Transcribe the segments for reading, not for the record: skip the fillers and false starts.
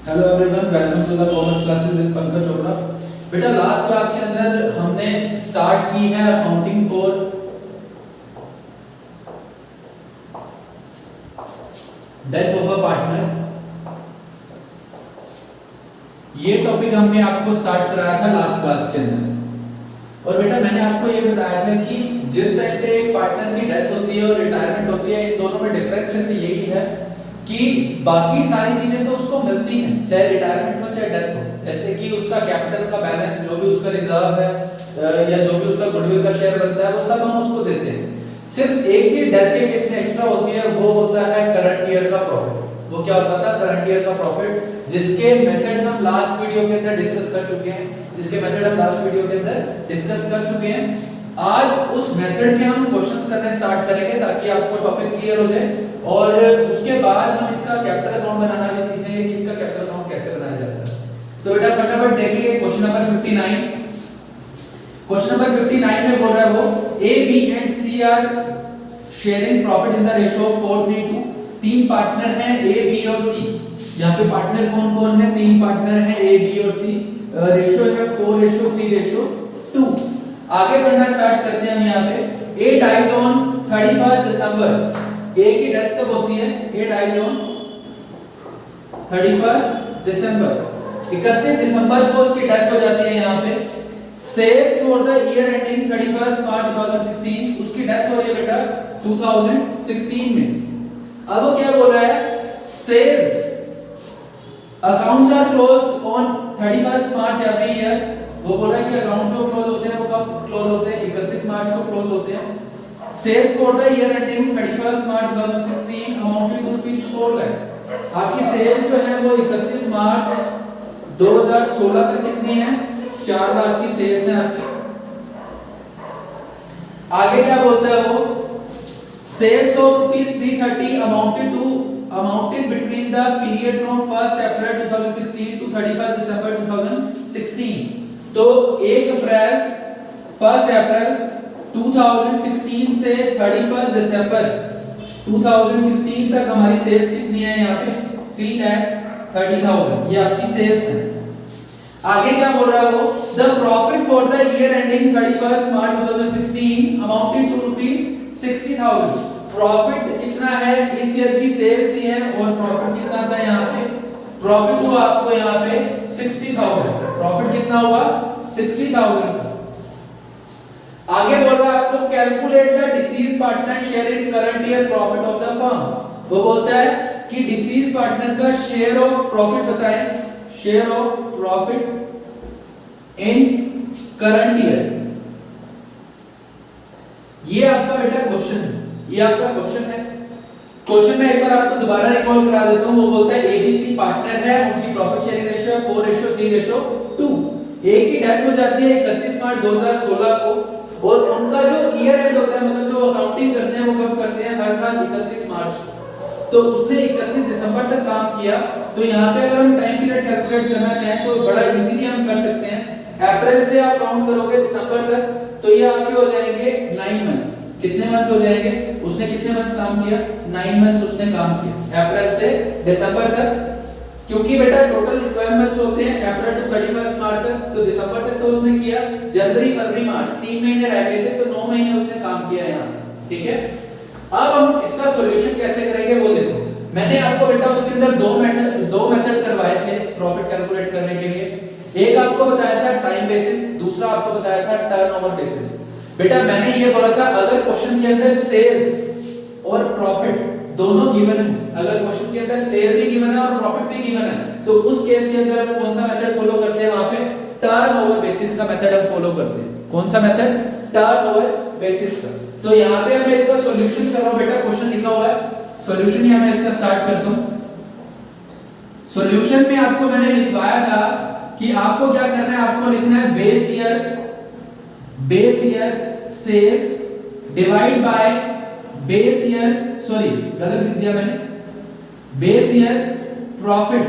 Hello everyone, welcome to the commerce classes with Pankaj Chopra. बेटा last class के अंदर हमने स्टार्ट की है accounting for death of a partner. ये टॉपिक हमने आपको स्टार्ट कराया था लास्ट क्लास के अंदर। और बेटा मैंने आपको ये बताया था कि जिस टाइम पे एक पार्टनर की डेथ होती है और रिटायरमेंट होती है, इन दोनों में डिफरेंस सिर्फ यही है कि बाकी सारी चीजें तो उसको मिलती हैं, चाहे रिटायरमेंट हो चाहे डेथ हो। जैसे कि उसका कैपिटल का बैलेंस, जो भी उसका रिजर्व है या जो भी उसका गुडविल का शेयर बनता है, वो सब हम उसको देते हैं। सिर्फ एक चीज डेथ के केस में एक्स्ट्रा होती है, वो होता है करंट ईयर का प्रॉफिट। वो क्या होता था? करंट ईयर का प्रॉफिट, जिसके मेथड्स हम लास्ट वीडियो के अंदर डिस्कस कर चुके हैं। आज उस मेथड के हम क्वेश्चंस करने स्टार्ट करेंगे ताकि आपको टॉपिक क्लियर हो जाए, और उसके बाद हम इसका कैपिटल अकाउंट बनाना भी सीखेंगे कि इसका कैपिटल अकाउंट कैसे बनाया जाता है। तो बेटा फटाफट देखिए क्वेश्चन नंबर 59। क्वेश्चन नंबर 59 में बोल रहा है वो A B and C are sharing profit in the ratio 4:3:2। तीन पार्टनर हैं ए बी और सी। यहाँ पे पार्टनर कौन कौन है? तीन पार्टनर हैं ए बी और सी। रेशियो है 4:3:2। आगे बढ़ना स्टार्ट करते हैं हम। यहाँ पे ए डाइज ऑन 31 दिसंबर। ए की डेथ कब होती है? ए डाइज ऑन 31 दिसंबर। 31 दिसंबर को उसकी डेथ हो जाती है। यहाँ पे sales for the year ending 31 March 2016, उसकी डेथ हो रही है बेटा 2016 में। अब वो क्या बोल रहा है? Sales accounts are closed on 31 March every year. वो बोल रहा है कि अकाउंट जो क्लोज होते हैं वो कब क्लोज होते हैं? 31 मार्च को क्लोज होते हैं। Sales for the year ending 31 March 2016 amounted to ₹4 lakh. आपकी सेल जो है वो 31 मार्च 2016 तक कितनी है? 4 लाख की सेल्स है आपकी। आगे क्या बोलता है वो? Sales of ₹330 amounted between the period from 1 April 2016 to 31 December 2016। तो 1 अप्रैल 2016 से 31 दिसंबर 2016 तक हमारी सेल्स कितनी है? यहाँ पे 3,30,000 ये आपकी सेल्स है। आगे क्या बोल रहा है वो? The profit for the year ending 31 March 2016 amounted to ₹60,000। Profit कितना है? इस ईयर की सेल्स ही है, और प्रॉफिट कितना था यहाँ पे? प्रॉफिट हुआ आपको यहाँ पे 60,000। प्रॉफिट कितना हुआ? 60,000। आगे बोल रहा है आपको calculate the disease partner share in current year profit of the firm. वो बोलता है कि डिसीज पार्टनर का शेयर ऑफ प्रॉफिट बताएं। Share of profit in current year. ये आपका बेटा क्वेश्चन है। ये आपका क्वेश्चन है। क्वेश्चन में एक बार आपको दोबारा रिकॉल करा देता हूं। वो बोलता है एबीसी पार्टनर है, उनकी प्रॉफिट शेयरिंग रेशियो 4:3:2। ए की डेथ हो जाती है 31 मार्च 2016 को, और उनका जो ईयर एंड होता है, मतलब जो अकाउंटिंग करते हैं वो कब करते हैं? हर साल 31 मार्च को। तो उसने 31 दिसंबर तक काम किया। तो यहाँ पे अगर हम टाइम पीरियड कैलकुलेट करना चाहें तो बड़ा इजीली हम कर सकते हैं। अप्रैल से आप काउंट करोगे दिसंबर तक, तो ये आपके हो जाएंगे 9 मंथ्स। कितने मंथ्स हो जाएंगे? उसने कितने मंथ्स काम किया? 9 मंथ्स उसने काम किया, अप्रैल से दिसंबर तक। क्योंकि बेटा टोटल 12 मंथ्स होते हैं अप्रैल टू 31 मार्च तक, तो दिसंबर तक तो उसने किया। जनवरी फरवरी मार्च 3 महीने रह गए थे, तो 9 महीने उसने काम किया यहाँ। ठीक है, अब हम इसका सॉल्यूशन कैसे करेंगे वो देखो। मैंने आपको बेटा उसके अंदर दो मेथड करवाए थे प्रॉफिट कैलकुलेट करने के लिए। एक आपको बताया था टाइम बेसिस, दूसरा आपको बताया था टर्नओवर बेसिस। बेटा मैंने ये बोला था अगर क्वेश्चन के अंदर सेल्स और प्रॉफिट दोनों गिवन है, अगर क्वेश्चन के अंदर सेल भी गिवन है और प्रॉफिट भी गिवन है, तो उस केस के अंदर हम कौन सा मेथड फॉलो करते हैं? वहां पे टर्नओवर बेसिस का मेथड हम फॉलो करते हैं। कौन सा मेथड? टर्नओवर बेसिस का। तो यहाँ पे मैं इसका सॉल्यूशन कर रहा हूं बेटा, क्वेश्चन लिखा हुआ है। सॉल्यूशन यहाँ मैं इसका स्टार्ट करता हूं। सॉल्यूशन में आपको मैंने लिखवाया था कि आपको क्या करना है? आपको लिखना है base year sales divide by base year, sorry गलत लिख दिया मैंने, बेस ईयर प्रॉफिट।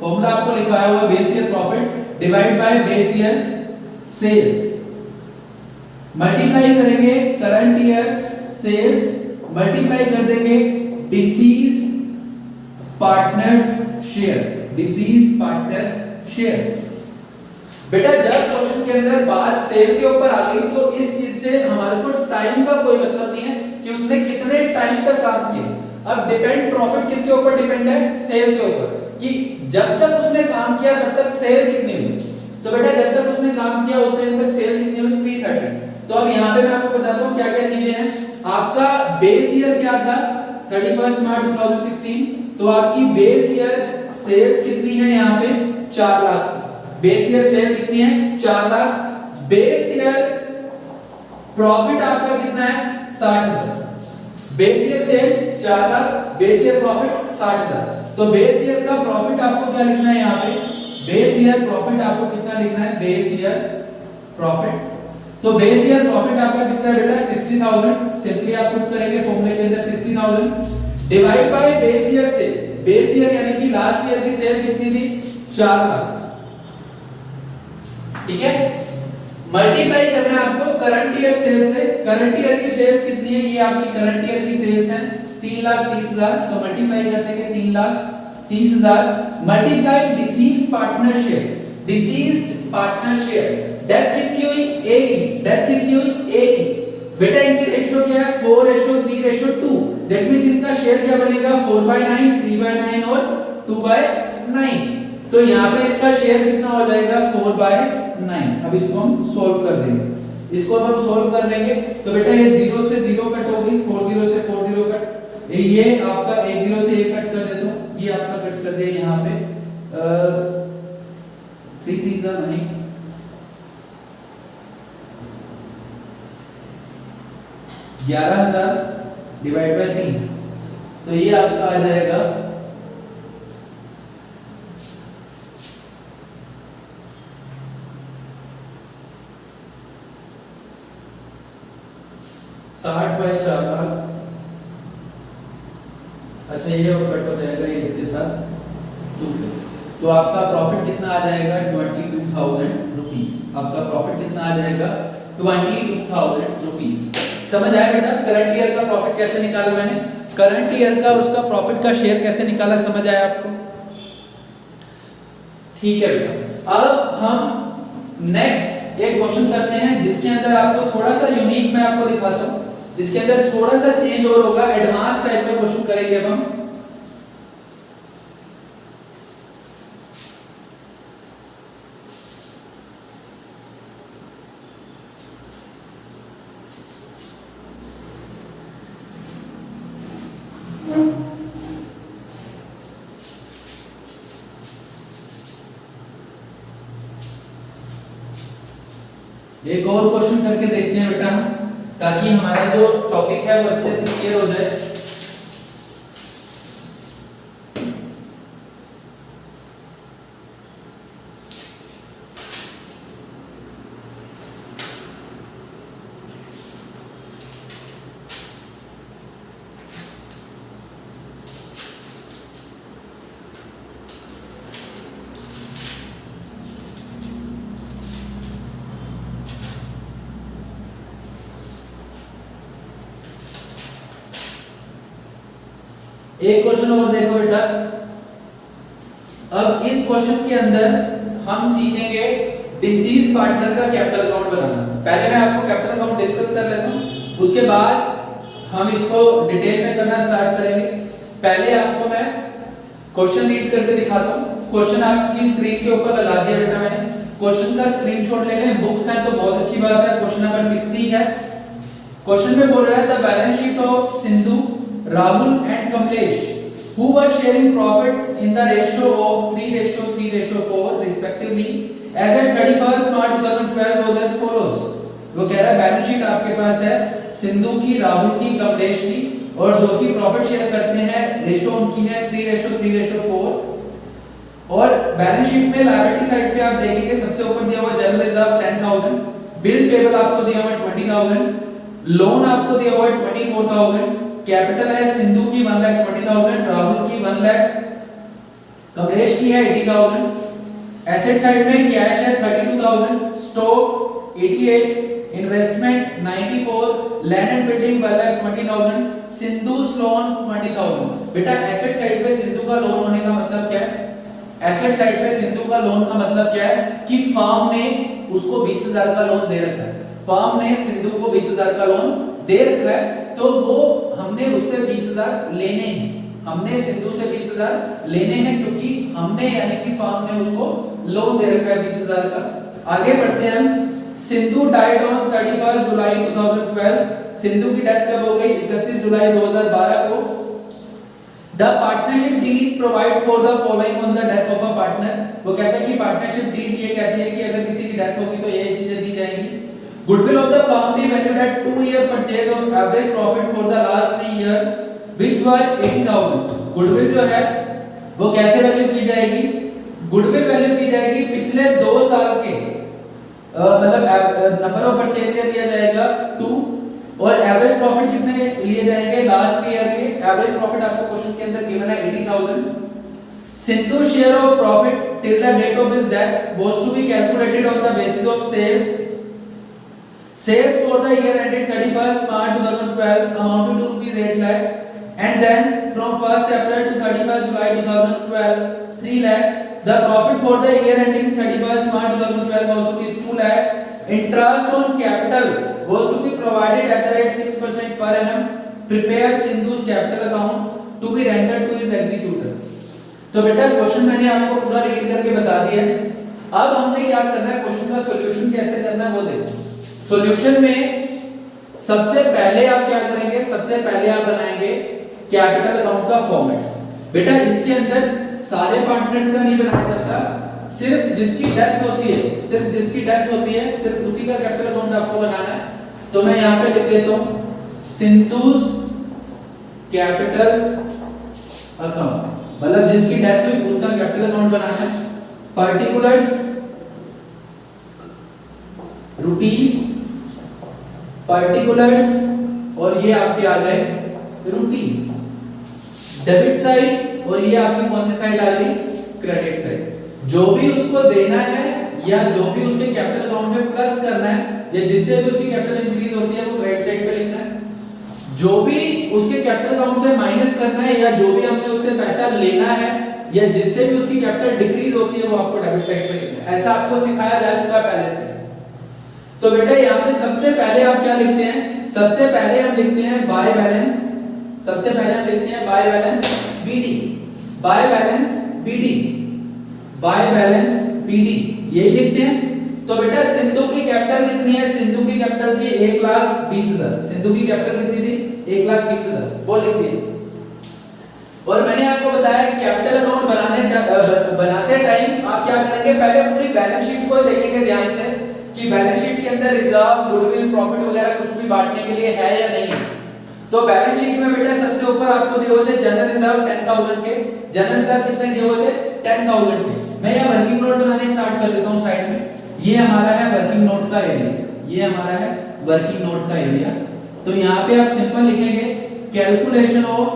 फॉर्मूला आपको लिखवाया हुआ base year profit divide by base year sales. Multiply करेंगे करंट ईयर सेल्स, मल्टीप्लाई कर देंगे deceased partners share. Deceased partner share. बेटा जब क्वेश्चन के अंदर बात सेल के ऊपर आ गई तो इस चीज से हमारे को टाइम का कोई मतलब नहीं है कि उसने कितने टाइम तक काम किया। अब डिपेंड प्रॉफिट किसके ऊपर डिपेंड है, सेल के ऊपर, कि जब तक उसने काम किया तब तक सेल कितनी हुई। तो बेटा जब तक उसने काम किया उस टाइम तक सेल कितनी हुई, 330। तो अब यहाँ पे मैं आपको बताता हूँ क्या क्या चीजें हैं। आपका बेस ईयर क्या था, 31 मार्च 2016। तो आपकी बेस ईयर सेल्स कितनी है यहाँ पे, 4 लाख। बेस ईयर सेल कितनी है, 4 लाख। बेस ईयर प्रॉफिट आपका कितना है, 60,000। Base year cell 4 lakh, base year profit 60,000। तो बेस ईयर का प्रॉफिट आपको क्या लिखना है यहाँ पे, बेस ईयर प्रॉफिट आपको कितना लिखना है, बेस ईयर प्रॉफिट। तो बेस ईयर प्रॉफिट आपका कितना है बेटा, 60,000। सिंपली आप पुट करेंगे फॉर्मूले के अंदर 60,000 divide by base year cell. Base year यानी कि लास्ट ईयर की सेल कितनी थी, 4 लाख, ठीक है। मल्टीप्लाई करना है आपको करंट ईयर सेल्स से। करंट ईयर की सेल्स कितनी है, ये आपकी करंट ईयर की सेल्स है 3,30,000। तो मल्टीप्लाई कर देंगे 3,30,000 multiply disease partner share. Deceased partner share death किसकी हुई, ए की। डेथ किसकी हुई, ए की। बेटा इनकी रेशियो क्या है, 4:3:2। दैट मींस इनका शेयर क्या बनेगा, 4/9, 3/9 और 2/9। तो यहाँ पे इसका शेयर कितना हो जाएगा, 4/9। अब इसको हम सोल्व कर देंगे। इसको अब हम सोल्व कर लेंगे तो बेटा ये 0 से 0 कट हो गई, 40 से 40 कट। ये आपका 10 से 1 कट कर देता हूँ, ये आपका कट कर दिया यहाँ पे 3 3 जा नहीं, 11,000 डिवाइड बाय 3। तो ये आपका आ जाएगा 60/4 लाख। अच्छा ये और कट हो जाएगा ये इसके साथ 2। तो आपका प्रॉफिट कितना आ जाएगा, 22,000 रुपीस। आपका प्रॉफिट कितना आ जाएगा, 22,000 रुपीस। समझ आया बेटा करंट ईयर का प्रॉफिट कैसे निकाला मैंने, करंट ईयर का उसका प्रॉफिट का शेयर कैसे निकाला, समझ आया आपको, ठीक है बेटा। अब हम नेक्स्ट एक क्वेश्चन करते हैं जिसके अंदर आपको थोड़ा सा यूनिक मैं आपको दिखाता हूं, जिसके अंदर थोड़ा सा चेंज और होगा। एडवांस टाइप का क्वेश्चन करेंगे अब हम। एक और क्वेश्चन करके देखते हैं बेटा हम, ताकि हमारा जो टॉपिक है वो अच्छे से क्लियर हो जाए। एक क्वेश्चन और देखो बेटा। अब इस क्वेश्चन के अंदर हम सीखेंगे डिसीज पार्टनर का कैपिटल अकाउंट बनाना। पहले मैं आपको कैपिटल अकाउंट डिस्कस कर लेता हूं, उसके बाद हम इसको डिटेल में करना स्टार्ट करेंगे। पहले आपको मैं क्वेश्चन रीड करके दिखाता हूं। क्वेश्चन आपकी स्क्रीन के ऊपर लगा दिया बेटा मैंने। क्वेश्चन का स्क्रीनशॉट ले लें, बुक्स हैं तो बहुत अच्छी बात है। क्वेश्चन नंबर 60 है। क्वेश्चन में बोल रहा है the balance sheet of Sindhu, Rahul and Kamlesh, who were sharing profit in the ratio of 3:3:4 respectively as at 31st March 2012 was as follows। वो कह रहा है बैलेंस शीट आपके पास है सिंधु की, राहुल की, कमलेश की, और जो कि प्रॉफिट शेयर करते हैं रेशियो उनकी है 3:3:4। और बैलेंस शीट में लायबिलिटी साइड पे आप देखेंगे सबसे ऊपर दिया हुआ जनरल रिजर्व 10,000, बिल पेबल आपको दिया हुआ 20,000, लोन आपको दिया हुआ 24,000, कैपिटल है सिंधु की 1,20,000, राहुल की 1 लाख, कमलेश की है 80,000। एसेट साइड में कैश है 32,000, stock 88, investment 94, land and building 1,20,000, Sindhu loan 20,000। बेटा एसेट साइड पे सिंधु का लोन होने का मतलब क्या है, एसेट साइड पे सिंधु का लोन का मतलब क्या है कि फर्म ने उसको 20,000 का लोन दे रखा है, फर्म ने सिंधु को 20,000 का लोन दे रखा है, तो वो हमने उससे 20,000 लेने हैं, हमने सिंधु से 20,000 लेने हैं क्योंकि हमने यानी कि फर्म ने उसको लोन दे रखा है 20,000 का। आगे बढ़ते हैं हम। सिंधु डाइड ऑन 31 जुलाई 2012, सिंधु की डेथ कब हो गई? 31 जुलाई 2012 को। The partnership deed provide for the following on the death of a partner, वो कहता है कि पार्टनरशिप डीड ये कहती है कि अगर किसी की डेथ होगी तो ये चीजें दी जाएंगी। Goodwill of the firm be valued at 2 year purchase of average profit for the last 3 year which were 80,000। Goodwill जो है वो कैसे वैल्यू की जाएगी? गुडविल वैल्यू की जाएगी पिछले 2 साल के मतलब नंबर ऑफ परचेज दिया जाएगा 2 और एवरेज प्रॉफिट कितने लिए जाएंगे लास्ट ईयर के? एवरेज प्रॉफिट आपको क्वेश्चन के अंदर गिवन है 80,000। Sindhu share of profit till the date of his death was to be calculated on the basis of sales for the year ended 31st March 2012 amounted to rupees 8 lakh and then from 1st April to 31st July 2012 3 lakh. The profit for the year ending 31st March 2012 was rupees 2 lakh. Interest on capital was to be provided at the rate 6% per annum. Prepare Sindhu's capital account to be rendered to his executor. तो बेटा question मैंने आपको पूरा read करके बता दिया है। अब हमने क्या करना है, क्वेश्चन का सॉल्यूशन कैसे करना है वो देखो। सॉल्यूशन में सबसे पहले आप क्या करेंगे? सबसे पहले आप बनाएंगे कैपिटल अकाउंट का फॉर्मेट। बेटा इसके अंदर सारे पार्टनर्स का नहीं बनाया जाता, सिर्फ जिसकी डेथ होती है, सिर्फ जिसकी डेथ होती है सिर्फ उसी का कैपिटल अकाउंट आपको बनाना है। तो मैं यहाँ पे लिख देता हूँ सिंधुस कैपिटल अकाउंट, मतलब जिसकी डेथ हुई उसका कैपिटल अकाउंट बनाना है। पर्टिकुलर्स रुपीस, पर्टिकुलर्स और ये आपके आ गए रुपीस। डेबिट साइड और ये आपकी कौन सी साइड आ गई? Credit side. जो भी उसको देना है या जो भी उसके कैपिटल अकाउंट में प्लस करना है या जिससे भी उसकी कैपिटल इंक्रीज होती है वो क्रेडिट साइड पे लिखना है। जो भी उसके कैपिटल अकाउंट से माइनस करना है या जो भी हमने उससे पैसा लेना है या जिससे भी उसकी कैपिटल डिक्रीज होती है वो आपको डेबिट साइड पे लिखना है। ऐसा आपको सिखाया जा चुका है पहले से। तो बेटा यहाँ पे सबसे पहले आप क्या लिखते हैं? सबसे पहले हम लिखते हैं बाय बैलेंस, सबसे पहले हम लिखते हैं by balance BD, by balance BD, by balance BD, यही लिखते हैं। तो बेटा सिंधु की कैपिटल कितनी है? सिंधु की कैपिटल थी 1,20,000। सिंधु की कैपिटल कितनी थी? 1,20,000, वो लिख दिए। और मैंने आपको बताया कैपिटल अकाउंट बनाते टाइम आप क्या करेंगे? पहले पूरी बैलेंस शीट को देखेंगे ध्यान से कि बैलेंस शीट के अंदर रिजर्व, गुडविल, प्रॉफिट वगैरह कुछ भी बांटने के लिए है या नहीं। तो बैलेंस शीट में बेटा सबसे ऊपर आपको दिए हुए थे जनरल रिजर्व 10,000 के। जनरल रिजर्व कितने दिए हुए थे? 10,000 के। मैं यहाँ वर्किंग नोट बनाने स्टार्ट कर देता हूँ साइड में। ये हमारा है वर्किंग नोट का एरिया, ये हमारा है वर्किंग नोट का एरिया। तो यहाँ पे आप सिंपल लिखेंगे कैलकुलेशन ऑफ,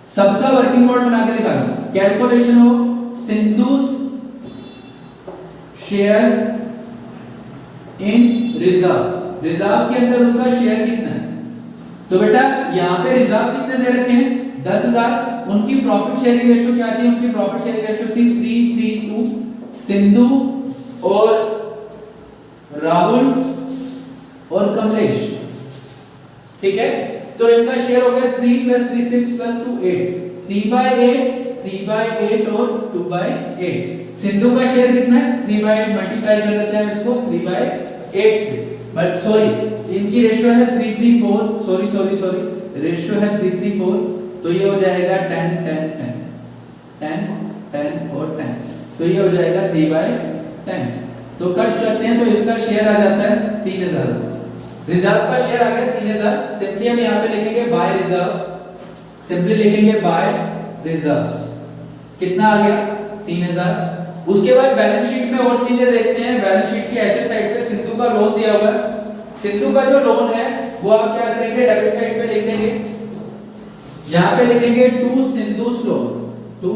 सबका वर्किंग नोट बना के दिखा रहा हूं, calculation of Sindhu's share in reserve. Reserve के अंदर उसका शेयर कितना है? तो बेटा यहाँ पे रिजर्व कितने दे रखे हैं? 10,000। उनकी प्रॉफिट शेयरिंग रेशियो क्या थी? उनकी प्रॉफिट शेयरिंग रेशियो थी 3:3:2। सिंधु और राहुल और कमलेश, ठीक है। तो इनका शेयर हो गया 3 + 3 6 + 2 8, 3/8, 3/8 और 2/8। सिंधु का शेयर कितना है? 3/8, मल्टीप्लाई कर देते हैं इसको 3/8 से, बट सॉरी इनकी रेशियो है 3:3:4, सॉरी रेशियो है 3:3:4, तो ये हो जाएगा 10 10 10 10 10 और 10, तो ये हो जाएगा 3/10। तो कट करते हैं तो इसका शेयर आ जाता है 3,000, रिजर्व का शेयर आ गया 3,000। सिंपली हम यहाँ पे लिखेंगे बाय रिजर्व, सिंपली लिखेंगे बाय रिजर्व्स, कितना आ गया? 3,000। उसके बाद बैलेंस शीट में और चीजें देखते हैं। बैलेंस शीट की एसेट साइड पे सिंधु का लोन दिया हुआ है। सिंधु का जो लोन है वो आप क्या करेंगे? डेबिट साइड पे लिख देंगे, यहाँ पे लिखेंगे to Sindhu's loan, to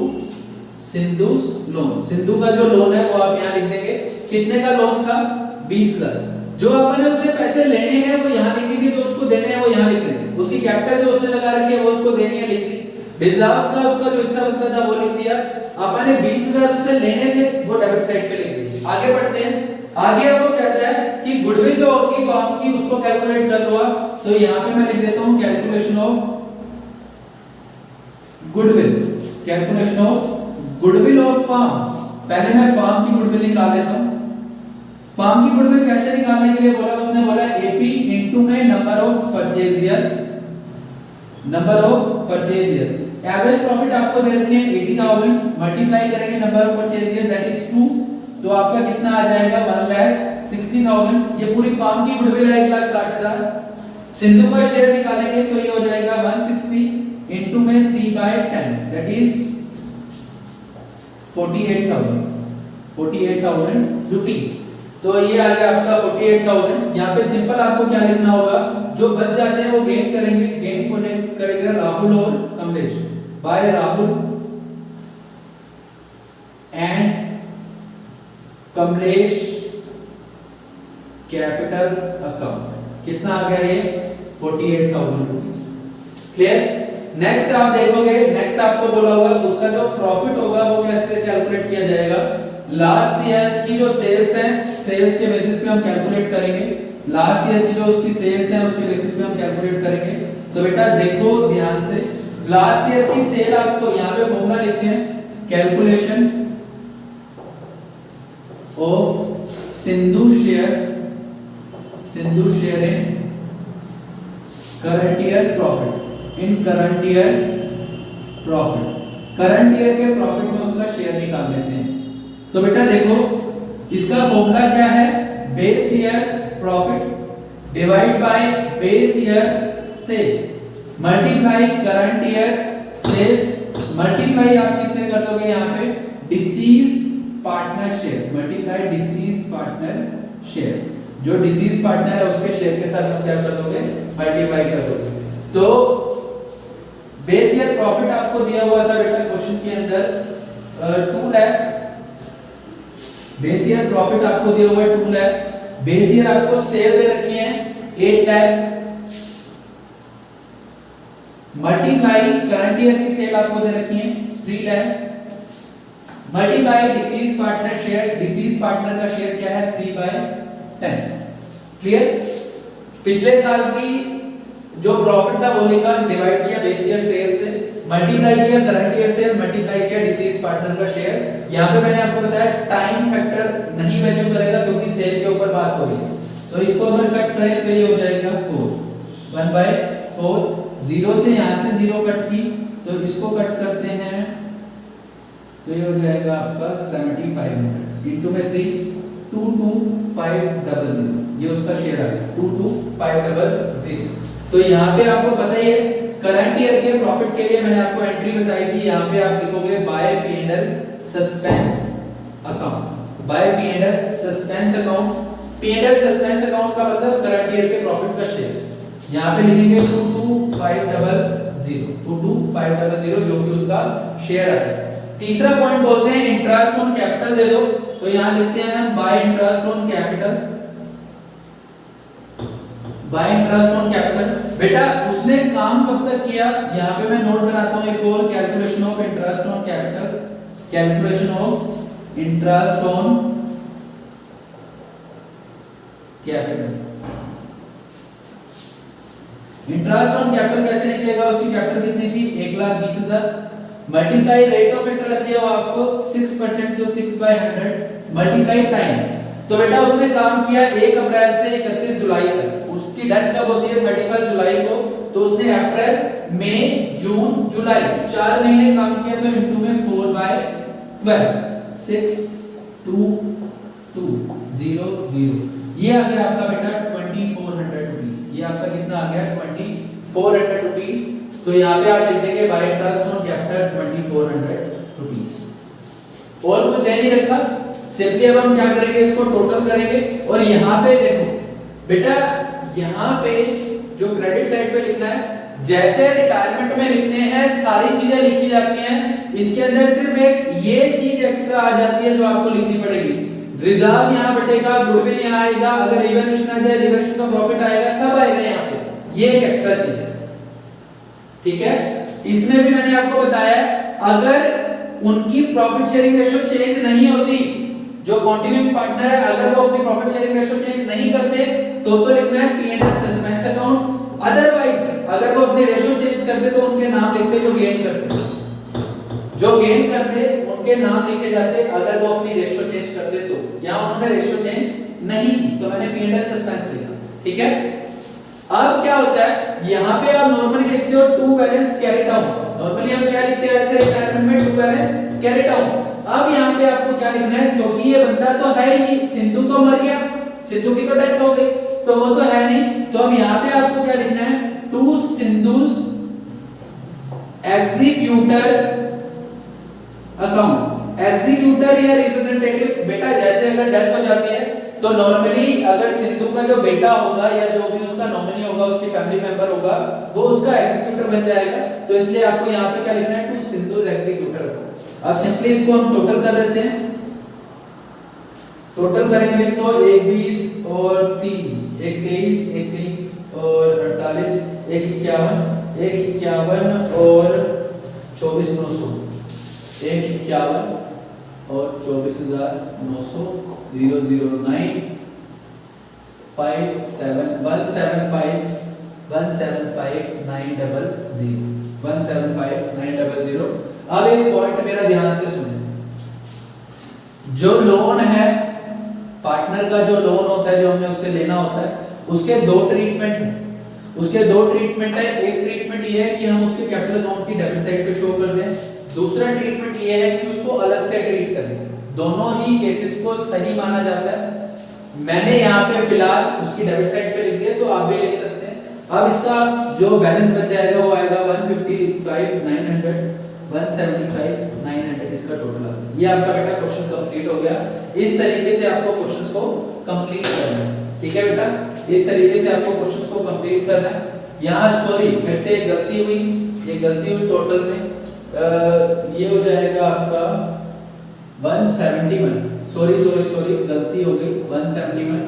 Sindhu's loan. Sindhu का जो लोन है वो आप यहाँ लिख देंगे। कितने का लोन था? 20,000। जो अपन ने उससे पैसे लेने हैं वो यहाँ लिखेंगे, जो उसको देने हैं वो यहाँ लिख लेंगे। उसकी कैपिटल जो उसने लगा रखी है वो उसको देनी है, लिख दी। रिजर्व का उसका जो हिस्सा बनता था वो लिख दिया, अपन ने 20,000 से लेने थे वो डेबिट साइड पे लिख दिए। आगे बढ़ते हैं, आगे वो कहता है कि गुडविल जो होगी फर्म की उसको कैलकुलेट कर लो। तो यहाँ पे मैं लिख देता हूँ calculation of goodwill, calculation of goodwill of firm. पहले मैं फर्म की गुडविल निकाल लेता हूँ। फर्म की गुडविल कैसे निकालने के लिए बोला, उसने बोला एपी इनटू में number of purchase year, number of purchase year. Average profit आपको दे रखे हैं 80,000, मल्टीप्लाई करेंगे number of purchase year that is 2, तो आपका कितना आ जाएगा 1,60,000। ये पूरी फर्म की गुडविल है 1,60,000। सिंधु का शेयर निकालेंगे तो ये हो जाएगा 160 इनटू में 3/10 दैट इज 48,000 रुपीस। तो ये आ गया आपका 48,000। यहाँ पे सिंपल आपको क्या लिखना होगा, जो बच जाते हैं वो गेन करेंगे, गेन को करेगा राहुल और Kamlesh, by Rahul and Kamlesh capital account. कितना आ गया ये 48,000 रुपीस। क्लियर। नेक्स्ट आप देखोगे, नेक्स्ट आपको बोला होगा उसका जो प्रॉफिट होगा वो कैसे कैलकुलेट किया जाएगा। लास्ट ईयर की जो सेल्स हैं, सेल्स के बेसिस पे हम कैलकुलेट करेंगे। लास्ट ईयर की जो उसकी सेल्स हैं उसके बेसिस पे हम कैलकुलेट करेंगे। तो बेटा देखो ध्यान से, लास्ट ईयर की सेल आपको यहाँ पे फॉर्मूला लिखते हैं, calculation of Sindhu share in current year profit, in current year profit. Current year के प्रॉफिट में उसका शेयर निकाल लेते हैं। तो बेटा देखो इसका फॉर्मूला क्या है, base year profit divide by base year cell multiply current year cell, multiply आप किससे कर दोगे यहाँ पे disease partner share, multiply disease partner share. जो डिसीज पार्टनर है उसके शेयर के साथ क्या कर दोगे, मल्टीप्लाई कर दोगे। तो बेस ईयर प्रॉफिट आपको दिया हुआ था बेटा क्वेश्चन के अंदर 2 लाख। बेस ईयर प्रॉफिट आपको दिया हुआ है 2 लाख। बेस ईयर आपको सेल दे रखी है 8 लाख, मल्टीप्लाई करंट ईयर की सेल आपको दे रखी है 3 lakh, multiply disease partner share, deceased partner का शेयर क्या है 3/10। क्लियर। पिछले साल की जो प्रॉफिट था वो लिखा, डिवाइड किया बेस ईयर सेल से, मल्टीप्लाई किया करंट ईयर सेल, मल्टीप्लाई किया डिसीज पार्टनर का शेयर। यहाँ पे मैंने आपको बताया टाइम फैक्टर नहीं वैल्यू करेगा क्योंकि सेल के ऊपर बात हो रही है। तो इसको अगर कट करें तो ये हो जाएगा 4, 1/4। 0 से यहाँ से 0 कट की तो इसको कट करते हैं तो ये हो जाएगा आपका 7500 इनटू में 3 22,500, ये उसका शेयर आ गया 22,500। तो यहाँ पे आपको पता ही है करंट ईयर के प्रॉफिट के लिए मैंने आपको एंट्री बताई थी, यहाँ पे आप लिखोगे by P&L suspense account, by P&L suspense account. P&L suspense account का मतलब करंट ईयर के प्रॉफिट का शेयर। यहाँ पे लिखेंगे 22,500 जो कि उसका शेयर है। तीसरा पॉइंट बोलते हैं इंटरेस्ट ऑन कैपिटल दे दो, तो यहाँ लिखते हैं हम bye interest on capital, bye interest on capital. बेटा उसने काम कब तक किया, यहाँ पे मैं नोट बनाता हूँ एक और, calculation of interest on capital, calculation of interest on capital. Interest on capital कैसे निकलेगा, उसकी कैपिटल कितनी थी 1,20,000, मल्टीप्लाई रेट ऑफ इंटरेस्ट दिया हुआ आपको 6% तो 6/100 मल्टीप्लाई टाइम। तो बेटा उसने काम किया 1 अप्रैल से 31 जुलाई तक, उसकी डेथ कब होती है 31 जुलाई को, तो उसने अप्रैल मई जून जुलाई 4 महीने काम किया। तो इनटू में 4/12 6 2 2 0 0, ये आ गया आपका बेटा 2400 रुपीस। ये आपका कितना आ गया 2400 रुपीस। तो यहाँ पे आप लिख देंगे bye interest on capital 2400 rupees. और कुछ दे नहीं रखा, सिंपली अब हम क्या करेंगे इसको टोटल करेंगे। और यहाँ पे देखो बेटा, यहाँ पे जो क्रेडिट साइड पे लिखना है जैसे रिटायरमेंट में लिखते हैं सारी चीजें लिखी जाती हैं, इसके अंदर सिर्फ एक ये चीज एक्स्ट्रा आ जाती है जो आपको लिखनी पड़ेगी। रिजर्व यहाँ बटेगा, गुडविल यहाँ आएगा, अगर रिवैल्यूएशन आ जाए रिवैल्यूएशन का प्रॉफिट आएगा, सब आएगा यहाँ पे, ये एक एक्स्ट्रा चीज है। ठीक है, इसमें भी मैंने आपको बताया अगर उनकी प्रॉफिट शेयरिंग रेशियो चेंज नहीं होती, जो कंटिन्यूइंग पार्टनर है अगर वो अपनी प्रॉफिट शेयरिंग रेशियो चेंज नहीं करते तो लिखना है P and L suspense account. Otherwise अगर वो अपनी रेशियो चेंज करते तो उनके नाम लिखते जो गेन करते, जो गेन करते उनके नाम लिखे जाते अगर वो अपनी रेशियो चेंज करते तो। यहां उन्होंने रेशियो चेंज नहीं की तो मैंने पी एंड एल सस्पेंस लिखा, ठीक है। अब क्या होता है यहां पे आप नॉर्मली लिखते हो to balance carried out, normally हम क्या लिखते हैं रिटायरमेंट में टू बैलेंस कैरिड आउट। अब यहां पे आपको क्या लिखना है, क्योंकि ये बंदा तो है ही नहीं, सिंधु तो मर गया, सिंधु की तो डेथ हो गई तो वो तो है नहीं, तो अब यहां पे आपको क्या लिखना है टू सिंधुस एग्जीक्यूटर अकाउंट। एग्जीक्यूटर या रिप्रेजेंटेटिव, बेटा जैसे अगर डेथ हो जाती है तो नॉर्मली अगर सिंधु का जो बेटा होगा या जो भी उसका नॉमिनी होगा, उसकी फैमिली मेंबर होगा, वो उसका एग्जीक्यूटर बन जाएगा, तो इसलिए आपको यहाँ पे क्या लिखना है टू सिंधु एग्जीक्यूटर। अब सिंपली इसको हम टोटल कर देते हैं, टोटल करेंगे तो 21 और 3 21 21 और 48 151 151 और 24900 151 और 24900 009 57 175 175 900 175 900। अब एक पॉइंट मेरा ध्यान से सुने, जो लोन है पार्टनर का, जो लोन होता है जो हमने उससे लेना होता है, उसके दो ट्रीटमेंट है, उसके दो ट्रीटमेंट है। एक ट्रीटमेंट ये है कि हम उसके कैपिटल अकाउंट की डेबिट साइड पे शो कर दें, दूसरा ट्रीटमेंट ये है कि उसको अलग से ट्रीट करें। दोनों ही केसेस को सही माना जाता है। मैंने यहाँ पे फिलहाल उसकी डेबिट साइड पे लिख दिया, तो आप भी लिख सकते हैं। अब इसका जो बैलेंस बच जाएगा वो आएगा 155 900 175 900 इसका टोटल आ गया। ये आपका बेटा क्वेश्चन कंप्लीट हो गया। इस तरीके से आपको क्वेश्चंस को कंप्लीट करना है, ठीक है बेटा, इस तरीके से आपको क्वेश्चंस को कंप्लीट करना है। यहाँ सॉरी मेरे से एक गलती हुई, ये गलती हुई टोटल में, ये हो जाएगा आपका 171, सॉरी सॉरी सॉरी गलती हो गई, 171,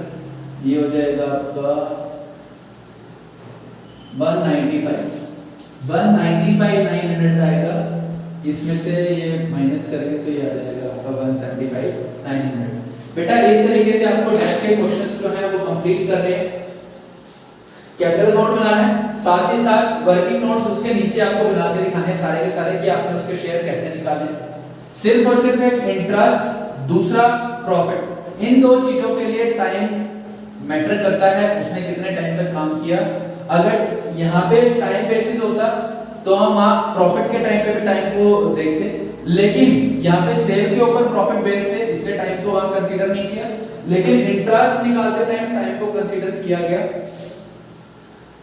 ये हो जाएगा आपका 195 900 आएगा, इसमें से ये माइनस करेंगे तो ये आ जाएगा आपका 175 900। बेटा इस तरीके से आपको डेट के क्वेश्चंस जो है वो कंप्लीट करने हैं, कैपिटल अकाउंट बनाना है, साथ ही साथ वर्किंग नोट्स उसके नीचे आपको बना के दिखाने सारे के सारे कि आपने उसके शेयर कैसे निकाले। सिर्फ और सिर्फ एक इंटरेस्ट, दूसरा प्रॉफिट, इन दो चीजों के लिए टाइम मैटर करता है, उसने कितने टाइम तक काम किया। अगर यहाँ पे टाइम बेसिस होता तो हम आप प्रॉफिट के टाइम पे भी टाइम को देखते, लेकिन यहाँ पे सेल के ऊपर प्रॉफिट बेस्ड थे इसलिए टाइम को हम कंसीडर नहीं किया, लेकिन इंटरेस्ट निकालते टाइम को कंसीडर किया गया।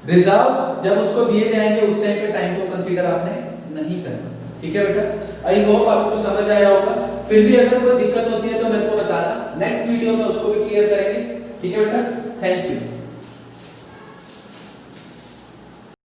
रिजर्व जब उसको दिए जाएंगे उस टाइम पे टाइम को कंसीडर आपने नहीं करना, ठीक है बेटा। आई होप आपको समझ आया होगा। फिर भी अगर कोई दिक्कत होती है तो मेरे